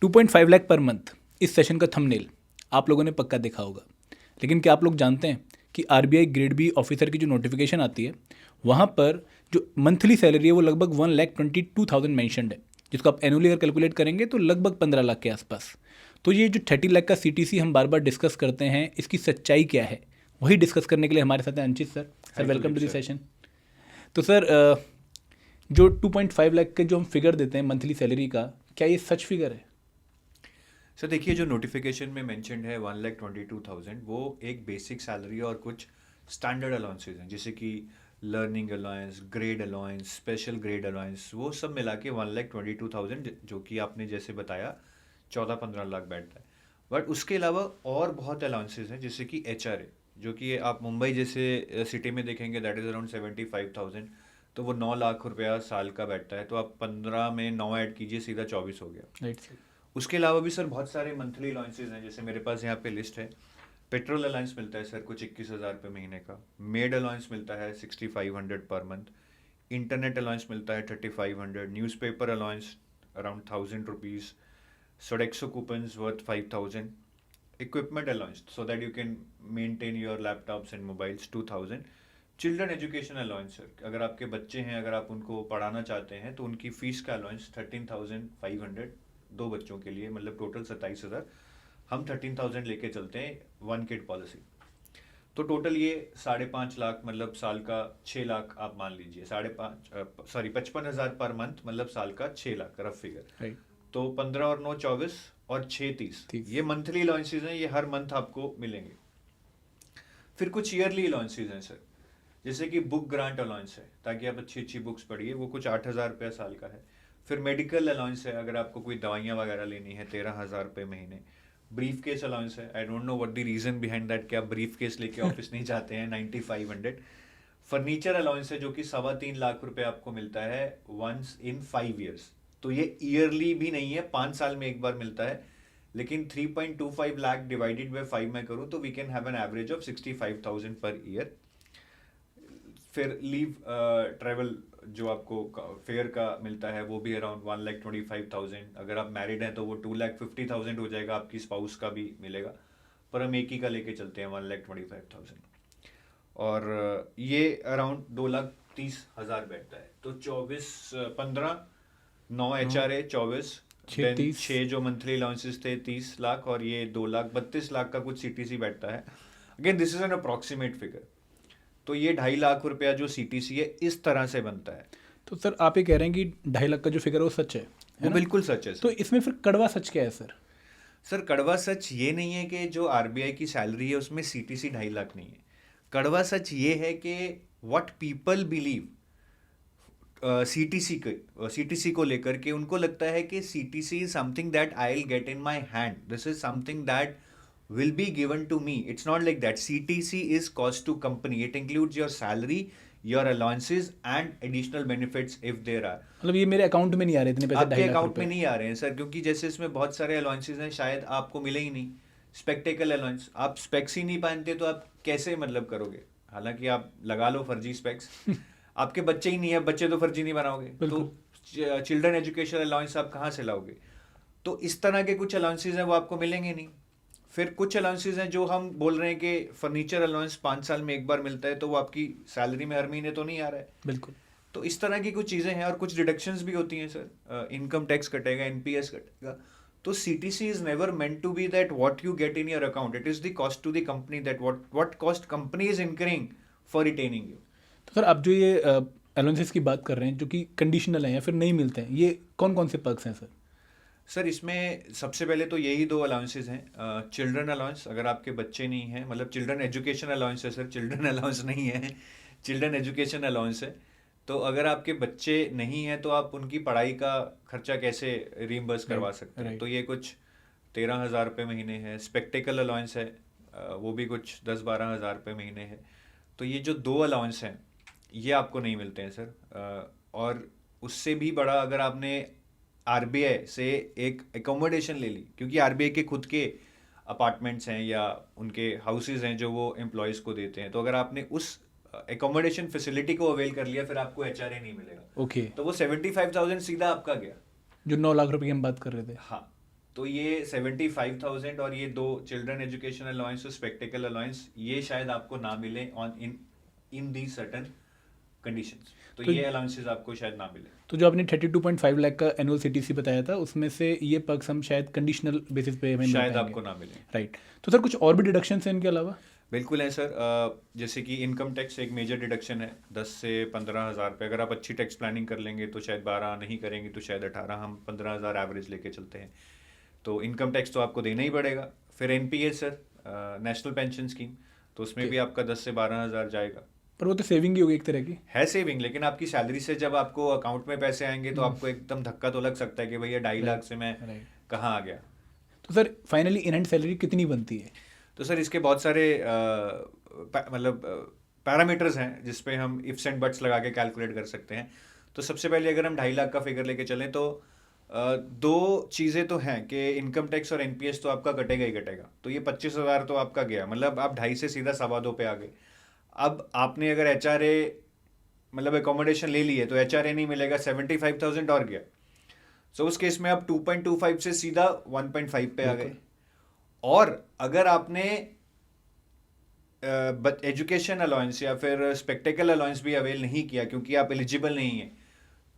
2.5 lakh per month इस session का thumbnail आप लोगों ने पक्का देखा होगा। लेकिन क्या आप लोग जानते हैं कि आरबीआई ग्रेड बी ऑफिसर की जो नोटिफिकेशन आती है वहाँ पर जो मंथली सैलरी है वो लगभग 1,22,000 मैंशनड है, जिसको आप एनुअली अगर कैलकुलेट करेंगे तो लगभग 15 लाख के आसपास। तो ये जो 30 लाख का सीटीसी हम बार बार डिस्कस करते हैं, इसकी सच्चाई क्या है, वही डिस्कस करने के लिए हमारे साथ हैं Anchit sir. Sir welcome to the session. तो सर जो 2.5 लाख के जो हम फिगर देते हैं मंथली सैलरी का, क्या ये सच फिगर है? सर देखिए, जो नोटिफिकेशन में मेंशन्ड है 1,22,000 वो एक बेसिक सैलरी और कुछ स्टैंडर्ड अलाउंसेज हैं, जैसे कि learning allowance, grade allowance, special grade allowance, वो सब मिला के 1,22,000, जो कि आपने जैसे बताया 14-15 लाख बैठता है। बट उसके अलावा और बहुत अलाउंसेज हैं, जैसे कि HRA, जो कि आप मुंबई जैसे सिटी में देखेंगे दैट इज़ अराउंड 75,000, तो वो 9 लाख रुपया साल का बैठता है। तो आप 15 में 9 ऐड कीजिए, सीधा 24 हो गया। Right sir. उसके अलावा भी सर बहुत सारे मंथली अलाउंसेज हैं, जैसे मेरे पास यहाँ पे लिस्ट है। पेट्रोल अलाउंस मिलता है सर कुछ 21,000 रुपये महीने का। मेड अलाउंस मिलता है 6,500 पर मंथ। इंटरनेट अलाउंस मिलता है 3,500। Newspaper allowance around 1,000 rupees. Sodexo coupons worth 5,000। Equipment allowance so that you can maintain your laptops and mobiles 2,000। Children education allowance sir, अगर आपके बच्चे हैं, अगर आप उनको पढ़ाना चाहते हैं तो उनकी फ़ीस का अलाउंस 13,500 दो बच्चों के लिए, मतलब टोटल 27,000। हम 13,000 लेके चलते हैं 1 किड पॉलिसी। तो टोटल ये 5.5 लाख, मतलब साल का 6 लाख आप मान लीजिए। 55,000 पर मंथ, मतलब साल का 6 लाख, रफ फिगर। राइट। तो 15 और 9 24 और 6 30, ये मंथली अलाउंसेज हैं, ये हर मंथ आपको मिलेंगे। फिर कुछ ईयरली अलाउंसेज हैं सर, जैसे कि बुक ग्रांट अलाउंस है, ताकि आप अच्छी अच्छी बुक्स पढ़िए, वो कुछ 8,000 रुपया साल का है। फिर मेडिकल अलाउंस है, अगर आपको कोई दवाइयाँ वगैरह लेनी है, 13,000 रुपये महीने। ब्रीफ केस अलाउंस है, I don't know what the reason behind that कि आप ब्रीफ केस लेके ऑफिस नहीं जाते हैं, 9,500। फर्नीचर अलाउंस है, जो कि 3.25 लाख रुपये आपको मिलता है वंस इन 5 ईयर्स। तो ये ईयरली भी नहीं है, 5 साल में एक बार मिलता है। लेकिन 3.25 लाख डिवाइडेड बाई 5 में करूँ तो we can have an average of 65,000 per year. फिर लीव ट्रैवल जो आपको फेयर का मिलता है, वो भी अराउंड 1,25,000। अगर आप मैरिड हैं तो वो 2,50,000 हो जाएगा, आपकी स्पाउस का भी मिलेगा। पर हम एक ही का लेके चलते हैं 1,25,000। और ये अराउंड 2,30,000 बैठता है। तो 24 15 9 HRA 24, देन 6 जो मंथली अलाउंसेस थे 30 लाख, और ये 2,32,00,000 का कुछ CTC बैठता है। Again this is an approximate figure. तो ये 2.5 लाख रुपया जो CTC है, इस तरह से बनता है। तो सर आप ये कह रहे हैं कि 2.5 लाख का जो फिगर है वो सच है वो ना? बिल्कुल सच है सर। तो इसमें फिर कड़वा सच क्या है सर? सर कड़वा सच ये नहीं है कि जो RBI की सैलरी है उसमें CTC 2.5 लाख नहीं है। कड़वा सच ये है कि व्हाट पीपल बिलीव CTC को लेकर के, उनको लगता है कि CTC is something that I will get in my hand, this is something that will be given to me. It's not like that. CTC is cost to company. It includes your salary, your allowances and additional benefits if there are. मतलब ये मेरे account में नहीं आ रहे इतने पैसे? आपके account में नहीं आ रहे हैं सर, क्योंकि जैसे इसमें बहुत सारे अलाउंसेज हैं, शायद आपको मिले ही नहीं। स्पेक्टेकल अलाउंस, आप स्पेक्स ही नहीं पहनते तो आप कैसे मतलब करोगे? हालांकि आप लगा लो फर्जी स्पेक्स, आपके बच्चे ही नहीं है, बच्चे तो फर्जी नहीं बनाओगे, तो चिल्ड्रन एजुकेशन अलाउंस आप कहाँ से लाओगे? तो इस तरह के कुछ अलाउंसेज हैं, वो आपको मिलेंगे नहीं। फिर कुछ अलाउंसेज हैं जो हम बोल रहे हैं कि फर्नीचर अलाउंस 5 साल में एक बार मिलता है, तो वो आपकी सैलरी में हर महीने तो नहीं आ रहा है। बिल्कुल। तो इस तरह की कुछ चीज़ें हैं, और कुछ डिडक्शंस भी होती हैं सर। इनकम टैक्स कटेगा, NPS कटेगा। तो CTC is never meant to be that what you get in your account, it is the cost to the company, that what cost company is incurring for retaining you. तो sir आप जो ये allowances की बात कर रहे हैं जो कि कंडीशनल हैं या फिर नहीं मिलते हैं, ये कौन कौन से पर्क्स हैं सर? सर इसमें सबसे पहले तो यही 2 अलाउंसेज हैं। चिल्ड्रन अलाउंस, अगर आपके बच्चे नहीं हैं, मतलब चिल्ड्रन एजुकेशन अलाउंस है सर, चिल्ड्रन अलाउंस नहीं है, चिल्ड्रन एजुकेशन अलाउंस है। तो अगर आपके बच्चे नहीं हैं तो आप उनकी पढ़ाई का खर्चा कैसे रीइंबर्स करवा सकते हैं? तो ये कुछ 13,000 रुपये महीने है। स्पेक्टेकल अलाउंस है, वो भी कुछ 10-12,000 रुपये महीने है। तो ये जो 2 अलाउंस हैं ये आपको नहीं मिलते हैं सर। और उससे भी बड़ा, अगर आपने RBI से एक एकोमोडेशन ले ली, क्योंकि RBI के खुद के अपार्टमेंट्स हैं या उनके हाउसेज हैं जो वो एम्प्लॉयज़ को देते हैं, तो अगर आपने उस एकोमोडेशन फैसिलिटी को अवेल कर लिया, फिर आपको HRA नहीं मिलेगा। ओके। तो वो 75,000 सीधा आपका गया, जो 9 लाख रुपए की हम बात कर रहे थे। हाँ। तो ये 75,000 और ये 2 चिल्ड्रन एजुकेशन अलाउंस और स्पेक्टिकल अलाउंस ये शायद आपको ना मिले on in the certain conditions. तो ये अलाउंसेस आपको शायद ना मिले। तो जो आपने 32.5 लाख का एनुअल सीटीसी बताया था उसमें से ये पर्क्स हम शायद कंडीशनल बेसिस पे हमें शायद आपको ना मिले। राइट। तो सर कुछ और भी डिडक्शंस हैं इनके अलावा? बिल्कुल है सर। जैसे कि इनकम टैक्स एक मेजर डिडक्शन है 10 से 15,000 रुपये। अगर आप अच्छी टैक्स प्लानिंग कर लेंगे तो शायद 12, नहीं करेंगे तो शायद 18, हम 15,000 एवरेज लेके चलते हैं। तो इनकम टैक्स तो आपको देना ही पड़ेगा। फिर NPS sir, national pension scheme, तो उसमें भी आपका 10 से 12,000 जाएगा। पर वो तो सेविंग ही होगी एक तरह की। है सेविंग, लेकिन आपकी सैलरी से जब आपको अकाउंट में पैसे आएंगे तो आपको एकदम धक्का तो लग सकता है कि भैया 2.5 लाख से मैं कहाँ आ गया। तो sir finally in hand salary कितनी बनती है? तो सर इसके बहुत सारे मतलब पैरामीटर्स हैं जिसपे हम इफ्स एंड बट्स लगा के कैलकुलेट कर सकते हैं। तो सबसे पहले अगर हम 2.5 लाख का फिगर लेके चलें तो 2 चीज़ें तो हैं कि इनकम टैक्स और एनपीएस तो आपका कटेगा ही कटेगा। तो ये 25,000 तो आपका गया, मतलब आप 2.5 से सीधा 2.25 पे आ गए। अब आपने अगर एचआरए मतलब एकोमोडेशन ले ली है तो एचआरए नहीं मिलेगा, 75,000 और गया। सो उस केस में आप 2.25 से सीधा 1.5 पे आ गए। और अगर आपने एजुकेशन अलाउंस या फिर स्पेक्टिकल अलाउंस भी अवेल नहीं किया क्योंकि आप एलिजिबल नहीं हैं,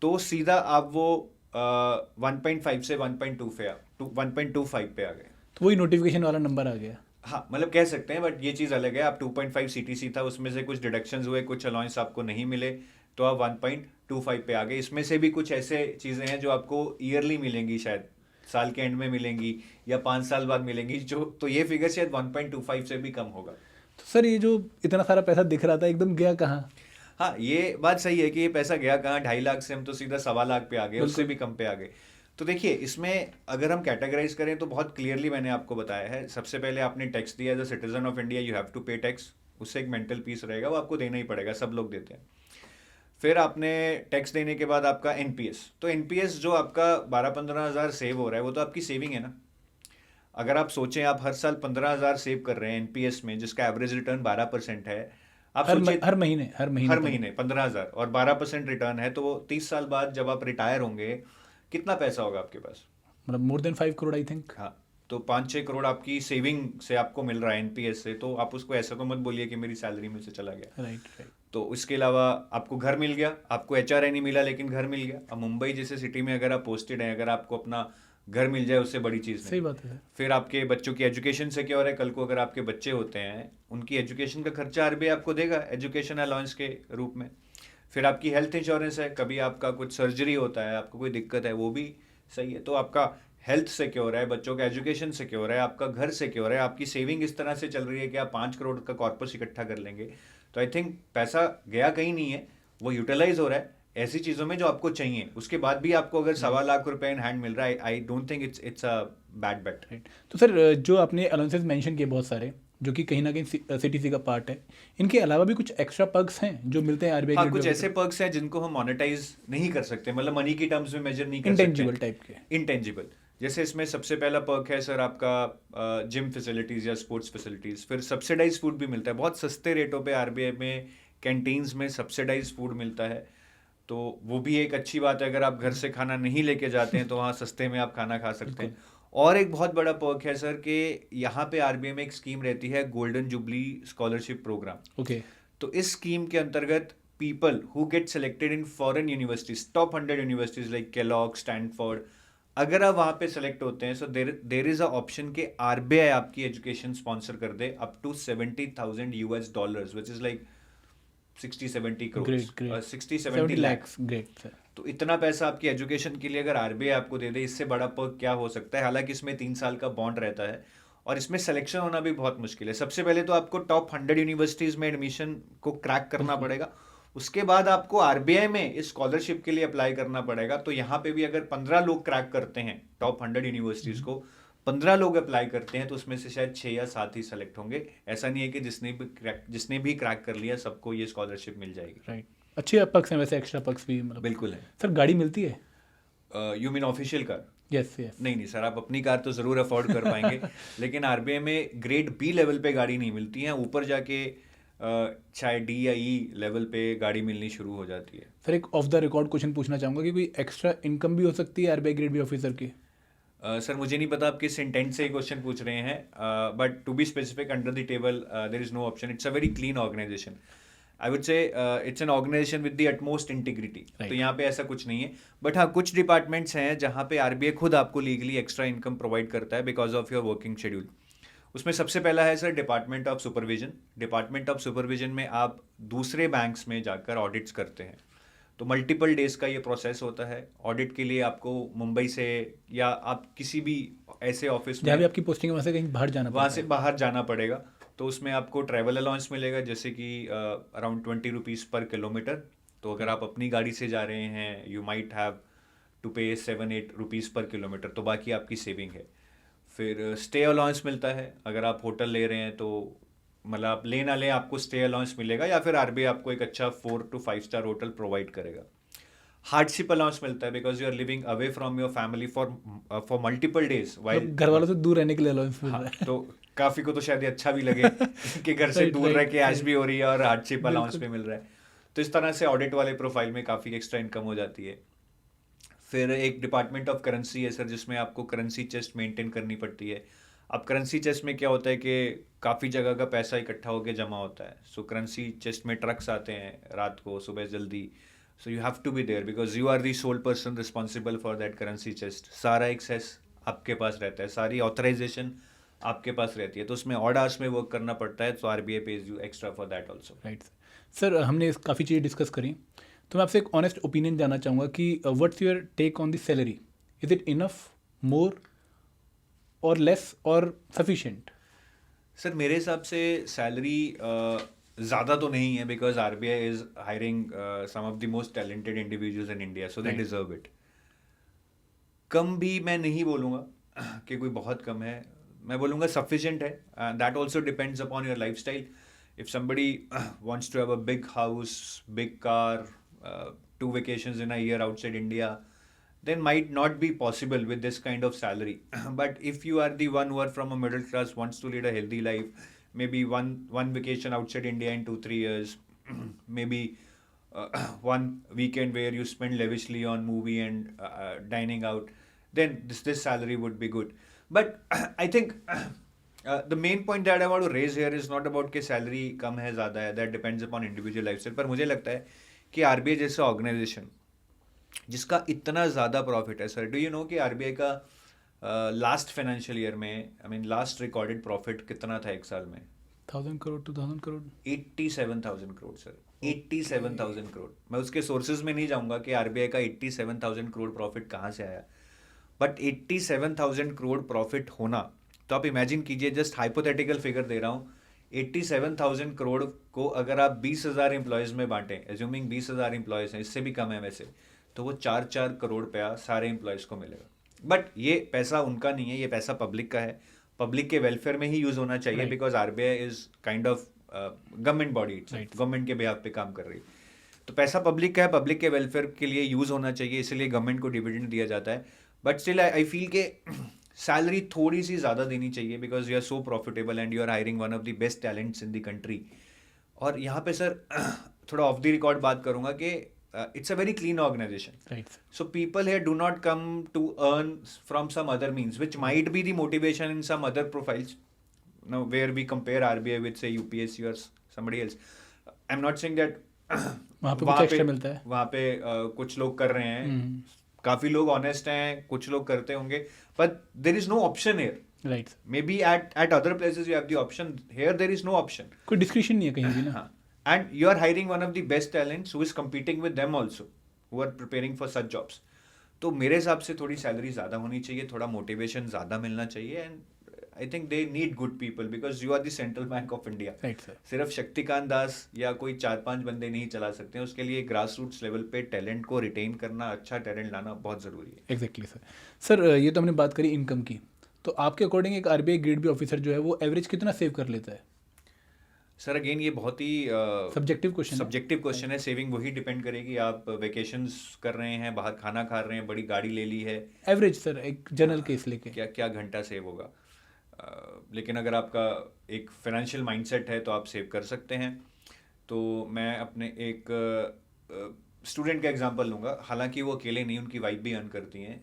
तो सीधा आप वो 1.5 से 1.25 पे आ गए। तो वही नोटिफिकेशन वाला नंबर आ गया। हाँ, मतलब कह सकते हैं, बट ये चीज़ अलग है। आप 2.5 सीटीसी था, उसमें से कुछ डिडक्शंस हुए, कुछ अलाउंस आपको नहीं मिले, तो आप 1.25 पे आ गए। इसमें से भी कुछ ऐसे चीज़ें हैं जो आपको ईयरली मिलेंगी, शायद साल के एंड में मिलेंगी या 5 साल बाद मिलेंगी, जो तो ये फिगर शायद 1.25 से भी कम होगा। तो सर ये जो इतना सारा पैसा दिख रहा था एकदम गया कहाँ? हाँ, ये बात सही है कि ये पैसा गया कहाँ। 2.5 लाख से हम तो सीधा 1.25 लाख पे आ गए, उससे भी कम पे आ गए। तो देखिए, इसमें अगर हम कैटेगराइज करें तो बहुत क्लियरली मैंने आपको बताया है। सबसे पहले आपने टैक्स दिया, as a citizen of India you have to pay tax. उससे एक मेंटल पीस रहेगा, वो आपको देना ही पड़ेगा, सब लोग देते हैं। फिर आपने टैक्स देने के बाद आपका एनपीएस। तो एनपीएस जो आपका 12-15 हज़ार सेव हो रहा है वो तो आपकी सेविंग है ना। अगर आप सोचें, आप हर साल 15,000 सेव कर रहे हैं एनपीएस में, जिसका एवरेज रिटर्न 12% है। आप सोचिए हर महीने 15,000 और 12% रिटर्न है, तो 30 साल बाद जब आप रिटायर होंगे कितना पैसा होगा आपके पास? मतलब more than 5 crore I think. हाँ, तो 5-6 करोड़ आपकी सेविंग से आपको मिल रहा है एनपीएस से। तो आप उसको ऐसा तो मत बोलिए कि मेरी सैलरी में से चला गया। राइट। तो इसके अलावा आपको घर मिल गया, आपको एचआरए नहीं मिला लेकिन घर मिल गया। अब मुंबई जैसे सिटी में अगर आप पोस्टेड हैं, अगर आपको अपना घर मिल जाए उससे बड़ी चीज़ नहीं। सही बात है। फिर आपके बच्चों की एजुकेशन सिक्योर है। कल को अगर आपके बच्चे होते हैं, उनकी एजुकेशन का खर्चा आरबीआई आपको देगा एजुकेशन अलाउंस के रूप में। फिर आपकी हेल्थ इंश्योरेंस है, कभी आपका कुछ सर्जरी होता है, आपको कोई दिक्कत है, वो भी सही है। तो आपका हेल्थ सिक्योर है, बच्चों का एजुकेशन सिक्योर है, आपका घर सिक्योर है, आपकी सेविंग इस तरह से चल रही है कि आप 5 करोड़ का कॉर्पस इकट्ठा कर लेंगे। तो आई थिंक पैसा गया कहीं नहीं है, वो यूटिलाइज हो रहा है ऐसी चीज़ों में जो आपको चाहिए। उसके बाद भी आपको अगर 2.25 लाख रुपए इन हैंड मिल रहा है, I don't think it's a bad bet. Right. तो सर जो आपने अलाउंसेस मेंशन किए बहुत सारे, जो कि कहीं ना कहीं सीटीसी का पार्ट है, इनके अलावा भी कुछ एक्स्ट्रा पर्क्स हैं जो मिलते हैं आरबीआई? हाँ, कुछ ऐसे पर्क्स हैं जिनको हम मोनेटाइज नहीं कर सकते, मतलब मनी की टर्म्स में मेजर नहीं कर सकते। इंटेंजिबल टाइप के। इंटेंजिबल, जैसे इसमें सबसे पहला पर्क है सर आपका जिम फैसिलिटीज़ या स्पोर्ट्स फैसिलिटीज़। फिर सब्सिडाइज फूड भी मिलता है, बहुत सस्ते रेटों पे आरबीआई में कैंटीन्स में सब्सिडाइज फूड मिलता है। तो वो भी एक अच्छी बात है, अगर आप घर से खाना नहीं लेके जाते हैं तो वहाँ सस्ते में आप खाना खा सकते हैं। और एक बहुत बड़ा पर्क है सर कि यहाँ पे आरबीआई में एक स्कीम रहती है, golden jubilee scholarship programme. Okay. तो इस स्कीम के अंतर्गत people who get selected in foreign universities, top 100 universities like Kellogg, Stanford, अगर आप वहाँ पे सेलेक्ट होते हैं, so there is a option कि आरबीआई आपकी एजुकेशन स्पॉन्सर कर दे up to $70,000, which is like 60-70 crore, 60-70 lakh. Great sir. तो इतना पैसा आपकी एजुकेशन के लिए अगर आरबीआई आपको दे दे, इससे बड़ा पर्क क्या हो सकता है। हालांकि इसमें 3 साल का बॉन्ड रहता है और इसमें सिलेक्शन होना भी बहुत मुश्किल है। सबसे पहले तो आपको टॉप 100 यूनिवर्सिटीज में एडमिशन को क्रैक करना पड़ेगा, उसके बाद आपको आरबीआई में इस स्कॉलरशिप के लिए अप्लाई करना पड़ेगा। तो यहाँ पे भी अगर 15 लोग क्रैक करते हैं टॉप 100 यूनिवर्सिटीज को, 15 लोग अप्लाई करते हैं, तो उसमें से शायद 6 या 7 ही सेलेक्ट होंगे। ऐसा नहीं है कि जिसने भी क्रैक कर लिया सबको ये स्कॉलरशिप मिल जाएगी। राइट। अच्छे पर्क्स हैं वैसे, एक्स्ट्रा पर्क्स भी मतलब। बिल्कुल है सर गाड़ी मिलती है? You mean official car? Yes yes. नहीं सर, आप अपनी कार तो ज़रूर अफोर्ड कर पाएंगे लेकिन आरबीआई में ग्रेड बी लेवल पे गाड़ी नहीं मिलती है, ऊपर जाके शायद डी या ई लेवल पे गाड़ी मिलनी शुरू हो जाती है। सर एक ऑफ द रिकॉर्ड क्वेश्चन पूछना चाहूँगा कि कोई एक्स्ट्रा इनकम भी हो सकती है आरबीआई ग्रेड बी ऑफिसर की? सर मुझे नहीं पता आप किस इंटेंट से क्वेश्चन पूछ रहे हैं, but to be specific, under the table there is no option. It's a very clean organisation. I would say it's an organisation with the utmost integrity. तो यहाँ पे ऐसा कुछ नहीं है. बट हाँ, कुछ डिपार्टमेंट्स हैं जहाँ पे आरबीआई खुद आपको लीगली एक्स्ट्रा इनकम प्रोवाइड करता है because of your working schedule. उसमें सबसे पहला है sir department of supervision. Department of supervision में आप दूसरे बैंक्स में जाकर ऑडिट्स करते हैं. तो मल्टीपल डेज का ये प्रोसेस होता है. ऑडिट के लिए आपको मुंबई से या आप किसी भी ऐसे ऑफिस जहाँ भी में आपकी पोस्टिंग है वहाँ से कहीं बाहर जाना वहाँ पड़ता से है. बाहर जाना पड़ेगा. तो उसमें आपको ट्रैवल अलाउंस मिलेगा, जैसे कि अराउंड 20 रुपीज़ पर किलोमीटर. तो अगर आप अपनी गाड़ी से जा रहे हैं, यू माइट हैव टू पे 7-8 रुपीज़ पर किलोमीटर. तो बाकी आपकी सेविंग है. फिर स्टे अलाउंस मिलता है. अगर आप होटल ले रहे हैं तो मतलब आप ले ना लें, आपको स्टे अलाउंस मिलेगा, या फिर आरबीआई आपको एक अच्छा 4 to 5 स्टार होटल प्रोवाइड करेगा. हार्डशिप अलाउंस मिलता है because you are living away from your family for multiple days. मतलब घर वालों से दूर रहने के लिए अलाउंस मिल रहा है. तो काफी को तो शायद ये अच्छा भी लगे कि घर से Right, दूर रह right, के ऐश भी हो रही है और हार्डशिप अलाउंस बिल्कुल. भी मिल रहा है. तो इस तरह से ऑडिट वाले प्रोफाइल में काफी एक्स्ट्रा इनकम हो जाती है. फिर एक डिपार्टमेंट ऑफ करेंसी है सर, जिसमें आपको करेंसी चेस्ट मेंटेन करनी पड़ती है. अब करेंसी चेस्ट में क्या होता है कि काफ़ी जगह का पैसा इकट्ठा होकर जमा होता है. सो करेंसी चेस्ट में ट्रक्स आते हैं रात को, सुबह जल्दी. So you have to be there because you are the sole person responsible for that currency chest. सारा एक्सेस आपके पास रहता है, सारी ऑथराइजेशन आपके पास रहती है. तो उसमें ऑड आवर्स में वर्क करना पड़ता है. तो RBI page you extra for that also. Right sir. हमने काफ़ी चीज़ें डिस्कस करी, तो मैं आपसे एक ऑनेस्ट ओपिनियन जानना चाहूँगा कि what's your take on the salary. Is it enough, more or less और सफिशिएंट? सर मेरे हिसाब से सैलरी ज़्यादा तो नहीं है because RBI is hiring some of the most talented individuals in India, so they Right. Deserve it. कम भी मैं नहीं बोलूँगा कि कोई बहुत कम है. मैं बोलूँगा सफिशिएंट है. That also depends upon your lifestyle. If somebody wants to have a big house, big car, 2 vacations in a year outside India, then might not be possible with this kind of salary. But if you are the one who are from a middle class, wants to lead a healthy life, maybe one vacation outside India in 2-3 years, maybe one weekend where you spend lavishly on movie and dining out, then this salary would be good. But I think the main point that I want to raise here is not about कि salary कम है ज़्यादा है. That depends upon individual lifestyle. पर मुझे लगता है कि RBI जैसा ऑर्गेनाइजेशन जिसका इतना ज़्यादा प्रॉफिट है सर. डू यू नो कि आरबीआई का लास्ट फाइनेंशियल ईयर में, I mean last recorded profit कितना था एक साल में? 1000 करोड़ 2000 करोड़ 87,000 करोड़ सर. 87,000 करोड़. मैं उसके सोर्सेज में नहीं जाऊंगा कि आरबीआई का 87,000 करोड़ प्रॉफिट कहाँ से आया. बट 87,000 करोड़ प्रॉफिट होना, तो आप इमेजिन कीजिए, जस्ट हाइपोथेटिकल फिगर दे रहा हूँ. 87,000 करोड़ को अगर आप 20,000 एम्प्लॉयज़ में बांटें, एज्यूमिंग 20,000 एम्प्लॉयज़ हैं, इससे भी कम है वैसे, तो वो 4-4 करोड़ रुपया सारे एम्प्लॉयज़ को मिलेगा. बट ये पैसा उनका नहीं है, ये पैसा पब्लिक का है. पब्लिक के वेलफेयर में ही यूज़ होना चाहिए because RBI is kind of government body, government के बिहाफ पे काम कर रही है. तो पैसा पब्लिक का है, पब्लिक के वेलफेयर के लिए यूज़ होना चाहिए, इसलिए गवर्नमेंट को डिविडेंड दिया जाता है. बट स्टिल आई फील के सैलरी थोड़ी सी ज़्यादा देनी चाहिए because you are so profitable and you are hiring one of the best talents in the country. और यहाँ पे सर थोड़ा ऑफ द रिकॉर्ड बात करूँगा कि it's a very clean organization. Right. So people here do not come to earn from some other means, which might be the motivation in some other profiles. Now, where we compare RBI with say UPSC or somebody else. I'm not saying that वहाँ पे कुछ extra मिलता है. वहाँ पे कुछ लोग कर रहे हैं, काफी लोग ऑनेस्ट हैं, कुछ लोग करते होंगे, but there is no option here. Right. Maybe at other places you have the option. Here there is no option. कोई डिस्क्रिप्शन नहीं है कहीं भी ना. And you are hiring one of the best talents who is competing with them also, who are preparing for such jobs. तो मेरे हिसाब से थोड़ी सैलरी ज़्यादा होनी चाहिए, थोड़ा मोटिवेशन ज़्यादा मिलना चाहिए. And I think they need good people because you are the central bank of India. सिर्फ शक्तिकांत दास या कोई 4-5 बंदे नहीं चला सकते हैं. उसके लिए ग्रास रूट्स लेवल पे टैलेंट को रिटेन करना, अच्छा टैलेंट लाना बहुत ज़रूरी है. Exactly sir. ये तो हमने बात करी इनकम की, तो आपके अकॉर्डिंग एक आरबीआई ग्रेड बी ऑफिसर जो है वो एवरेज कितना सेव कर लेता है? सर अगेन ये बहुत ही सब्जेक्टिव क्वेश्चन है. सेविंग वही डिपेंड करेगी, आप वेकेशंस कर रहे हैं, बाहर खाना खा रहे हैं, बड़ी गाड़ी ले ली है. एवरेज सर एक जनरल केस लेके क्या क्या घंटा सेव होगा. लेकिन अगर आपका एक फाइनेंशियल माइंडसेट है तो आप सेव कर सकते हैं. तो मैं अपने एक स्टूडेंट का एग्जांपल लूँगा, हालांकि वो अकेले नहीं, उनकी वाइफ भी अर्न करती हैं,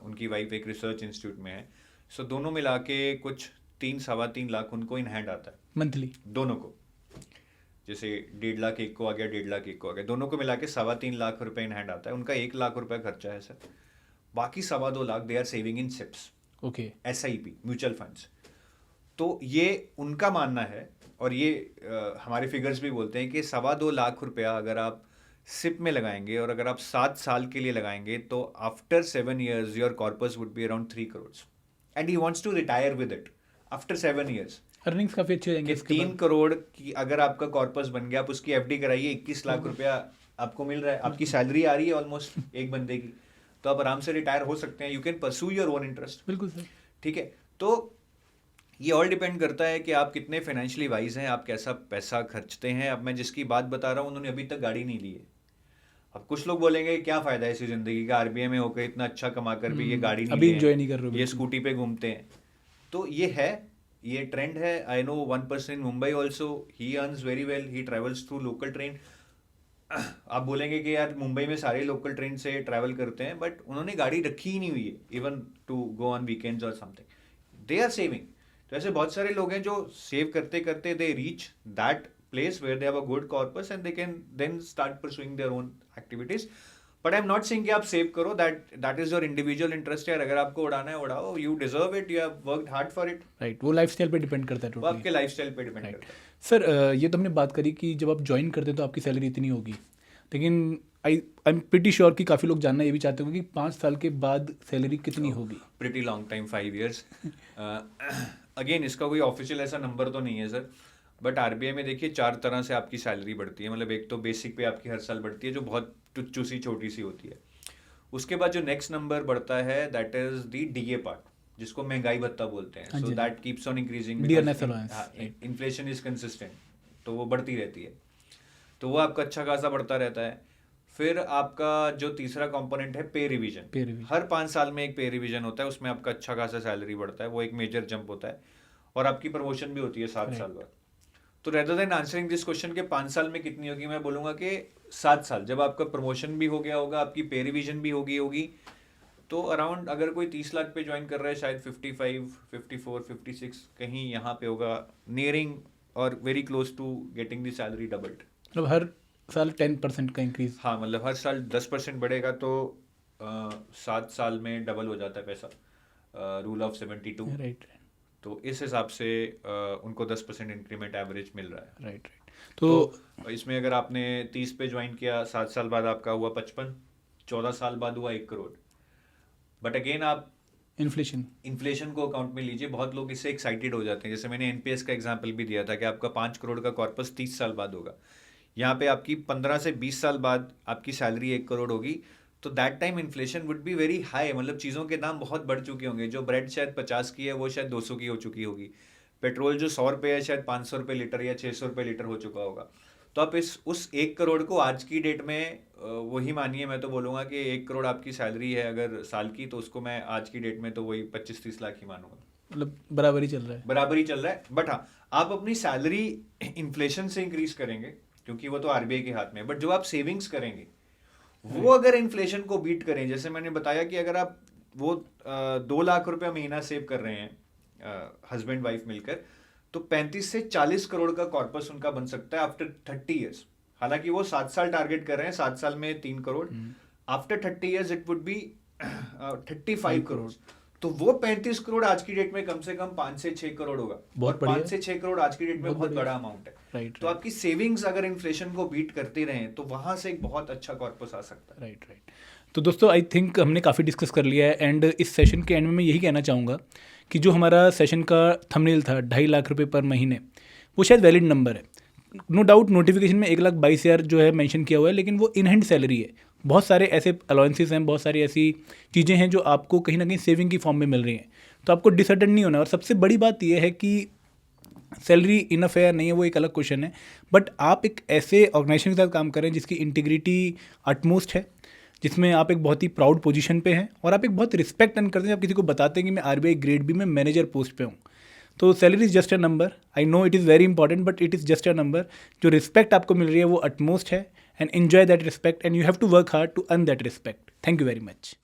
उनकी वाइफ एक रिसर्च इंस्टीट्यूट में है, सो दोनों मिला के कुछ 3-3.25 लाख उनको इन हैंड आता है मंथली दोनों को। जैसे 1.5 लाख एक को आ गया, 1.5 लाख एक को आ गया, दोनों को मिला के 3.25 लाख रुपए इन हैंड आता है। उनका 1 लाख रुपए खर्चा है सर, बाकी 2.25 lakh they are saving in SIPs, okay SIP mutual funds. तो ये उनका मानना है, और ये हमारे फिगर्स भी बोलते हैं कि 2.25 लाख रुपया अगर आप सिप में लगाएंगे और अगर आप 7 साल के लिए लगाएंगे तो after 7 years your corpus would be around 3 crores and he wants to retire with it after 7 years। Earnings काफ़ी अच्छी हो जाएंगे कि 3 करोड़ की अगर आपका कॉर्पस बन गया, आप उसकी FD कराइए, 21 लाख रुपया आपको मिल रहा है, आपकी सैलरी आ रही है ऑलमोस्ट एक बंदे की, तो आप आराम से रिटायर हो सकते हैं। You can pursue your own interest. बिल्कुल सर। ठीक है, तो ये ऑल डिपेंड करता है कि आप कितने फाइनेंशियली वाइज हैं, आप कैसा पैसा खर्चते हैं। अब मैं जिसकी बात बता रहा हूँ उन्होंने अभी तक गाड़ी नहीं ली है। अब कुछ लोग बोलेंगे क्या फायदा है इसी जिंदगी का, RBI में होकर इतना अच्छा कमा कर भी ये गाड़ी नहीं अभी लिए enjoy नहीं कर रहे हो, ये स्कूटी पे घूमते हैं। तो ये है, ये ट्रेंड है। I know one person in Mumbai also, he earns very well, he travels through local train. आप बोलेंगे कि यार मुंबई में सारे लोकल ट्रेन से ट्रैवल करते हैं, बट उन्होंने गाड़ी रखी ही नहीं हुई है even to go on weekends और समथिंग, दे आर सेविंग। तो ऐसे बहुत सारे लोग हैं जो सेव करते करते they reach that place where they have a good corpus and they can then start pursuing their own activities. But I am not saying कि आप सेव करो, that is your individual interest है। अगर आपको उड़ाना है उड़ाओ, you deserve it, you have worked hard for it. Right, वो लाइफस्टाइल पे डिपेंड करता है वो टोटली। आपके लाइफस्टाइल पे डिपेंड करता है। सर ये तो हमने बात करी कि जब आप ज्वाइन करते हैं तो आपकी सैलरी इतनी होगी, लेकिन आई एम प्रीटी श्योर कि काफ़ी लोग जानना ये भी चाहते होंगे कि 5 साल के बाद सैलरी कितनी होगी। Pretty long time, 5 years। Again इसका कोई ऑफिशियल ऐसा नंबर तो नहीं है सर, बट RBI में देखिए 4 तरह से आपकी सैलरी बढ़ती है। मतलब एक तो बेसिक पे आपकी हर साल बढ़ती है जो बहुत टुच्चू सी छोटी सी होती है। उसके बाद जो नेक्स्ट नंबर बढ़ता है that is the DA part, जिसको महंगाई भत्ता बोलते हैं। So that keeps on increasing, inflation is consistent, तो वो बढ़ती रहती है, तो वो आपका अच्छा खासा बढ़ता रहता है। फिर आपका जो तीसरा कंपोनेंट है पे रिवीजन, हर 5 साल में एक पे रिवीजन होता है, उसमें आपका अच्छा खासा सैलरी बढ़ता है, वो एक मेजर जंप होता है, और आपकी प्रमोशन भी होती है 7 साल बाद। तो rather than answering this question के 5 साल में कितनी होगी, मैं बोलूंगा कि 7 साल, जब आपका प्रमोशन भी हो गया होगा, आपकी पे रिवीजन भी होगी, तो अराउंड अगर कोई 30 लाख पे ज्वाइन कर रहा है, शायद 55, 54, 56 कहीं यहाँ पे होगा, नियरिंग और very close to getting the salary doubled. मतलब हर साल 10% का इंक्रीज। हाँ, मतलब हर साल 10% बढ़ेगा, तो 7 साल में डबल हो जाता है पैसा, रूल ऑफ 72। राइट, तो इस हिसाब से उनको 10% इंक्रीमेंट एवरेज मिल रहा है। राइट। तो इसमें अगर आपने 30 पे ज्वाइन किया, 7 साल बाद आपका हुआ 55, 14 साल बाद हुआ 1 करोड़। बट अगेन आप इन्फ्लेशन को अकाउंट में लीजिए। बहुत लोग इससे एक्साइटेड हो जाते हैं, जैसे मैंने NPS का एग्जांपल भी दिया था कि आपका 5 करोड़ का कॉर्पस 30 साल बाद होगा, यहाँ पे आपकी 15 से 20 साल बाद आपकी सैलरी 1 करोड़ होगी, तो that time inflation would be very high. मतलब चीज़ों के दाम बहुत बढ़ चुके होंगे, जो ब्रेड शायद 50 की है वो शायद 200 की हो चुकी होगी, पेट्रोल जो 100 रुपये है शायद 500 रुपये लीटर या 600 रुपये लीटर हो चुका होगा। तो आप उस 1 करोड़ को आज की डेट में वही मानिए, मैं तो बोलूँगा कि 1 करोड़ आपकी सैलरी है अगर साल की, तो उसको मैं आज की डेट में तो वही 25-30 लाख ही मानूंगा। मतलब बराबर ही चल रहा है। बट हाँ, आप अपनी सैलरी इन्फ्लेशन से इंक्रीज करेंगे क्योंकि वो तो RBI के हाथ में है, बट जो आप सेविंग्स करेंगे वो अगर इन्फ्लेशन को बीट करें, जैसे मैंने बताया कि अगर आप वो 2 लाख रुपया महीना सेव कर रहे हैं हस्बैंड वाइफ मिलकर, तो 35 से 40 करोड़ का कॉर्पस उनका बन सकता है आफ्टर 30 years। हालांकि वो 7 साल टारगेट कर रहे हैं, 7 साल में 3 crore, after 30 years it would be 35 crore. तो वो 35 करोड़ आज की डेट में कम से कम 5 से 6 करोड़ होगा। बहुत 5 से 6 करोड़ आज की डेट में बहुत बड़ा अमाउंट है। राइट, तो आपकी सेविंग्स अगर इन्फ्लेशन को बीट करते रहें तो वहां से एक बहुत अच्छा कॉर्पस आ सकता है। राइट। तो दोस्तों आई थिंक हमने काफ़ी डिस्कस कर लिया है, एंड इस सेशन के एंड में मैं यही कहना चाहूँगा कि जो हमारा सेशन का थंबनेल था 2.5 लाख रुपए पर महीने, वो शायद वैलिड नंबर है। नो डाउट नोटिफिकेशन में 1,22,000 जो है मेंशन किया हुआ है, लेकिन वो इन हैंड सैलरी है। बहुत सारे ऐसे अलाउंसेस हैं, बहुत सारी ऐसी चीज़ें हैं जो आपको कहीं ना कहीं सेविंग की फॉर्म में मिल रही हैं, तो आपको डिसअर्टन नहीं होना। और सबसे बड़ी बात यह है कि सैलरी इनफ है या नहीं है वो एक अलग क्वेश्चन है, बट आप एक ऐसे ऑर्गेनाइजेशन के साथ काम करें जिसकी इंटीग्रिटी अटमोस्ट है, जिसमें आप एक बहुत ही प्राउड पोजीशन पे हैं और आप एक बहुत रिस्पेक्ट अर्न करते हैं। आप किसी को बताते हैं कि मैं RBI ग्रेड बी में मैनेजर पोस्ट पे हूँ, तो salary is just a number. I know it is very important, but it is just a number. जो रिस्पेक्ट आपको मिल रही है वो अटमोस्ट है, and enjoy that respect, and you have to work hard to earn that respect. Thank you very much.